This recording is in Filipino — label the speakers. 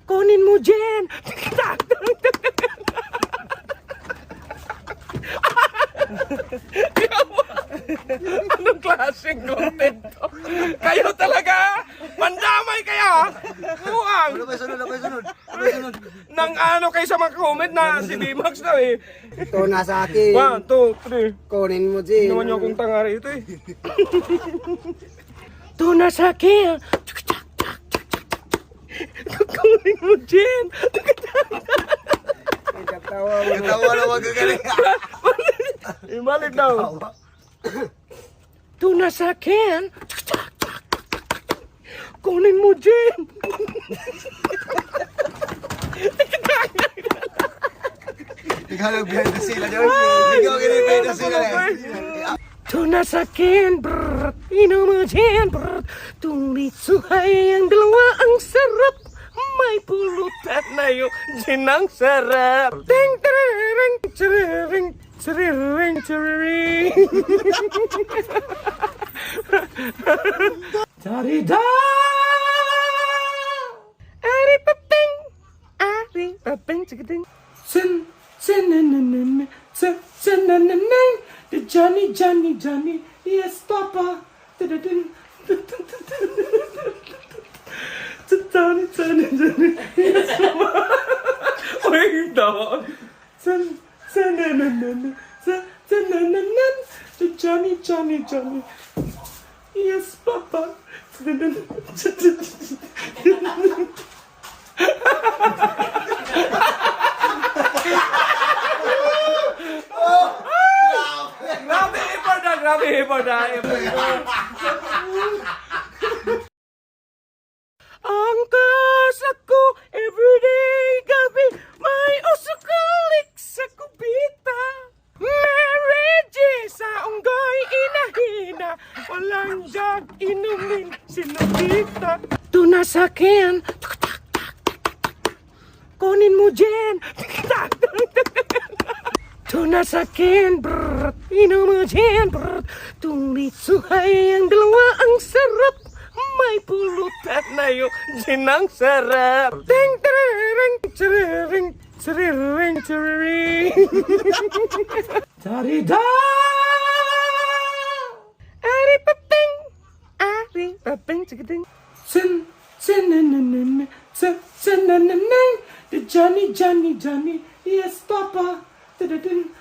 Speaker 1: Kunin mo, Jen! Anong klaseng content to? Kayo talaga? Mandamay kaya? Muang!
Speaker 2: Ano ba sunod?
Speaker 1: Nang ano kayo sa mga comment na si B-Max daw eh.
Speaker 2: Ito nasa akin.
Speaker 1: 1, 2, 3.
Speaker 2: Kunin mo, Jin.
Speaker 1: Naman niyo akong tanga rito eh. Ito na sa akin. Kunin mo, Jen.
Speaker 2: Katawa na magagaling.
Speaker 1: Ibalik daw. Ito na sa akin. Kunin mo, Jen.
Speaker 2: Ikaw lang behind the scene, John. Ikaw behind the scene.
Speaker 1: Ito na sa akin. Inom mo, Jen. Tulit suhay ang dalawa. Ang sarap. May pulutan na yung Jen ang sarap. Ting, tiriring, tiriring, tiriring, tiriring. Tarida! Ari paping! Ari paping! Chikiting! Sin! Sin-na-na-na-na! Sin-na-na-na! The Johnny, Johnny, Johnny! Yes, Papa! Da-da-ding! Johnny, Johnny, Johnny! Yes, Papa! Wait, dog! Sin-na-na-na-na! Sin-na-na-na! The Johnny, Johnny, Johnny! Yes, Papa. Grabe effort na. Ang kasla ko everyday gabi may usukalik sa kubita. Marriage sa unggoy inahina, walang jag inumin sinubita. Ito na sa akin. Kunin mo, Jen. Ito na sa akin. Inom mo, Jen. Tulit suhay ang dalawa. Ang sarap. May pulutan na yung Jen ang sarap. Ting, tiriring, tiriring, tiriring, tiriring. Tarida! Ari paping! Ari paping! Chikiting! Sin! Sin-na-na-na-na! Sin-na-na-na! The Johnny, Johnny, Johnny! Yes, Papa! Da-da-ding!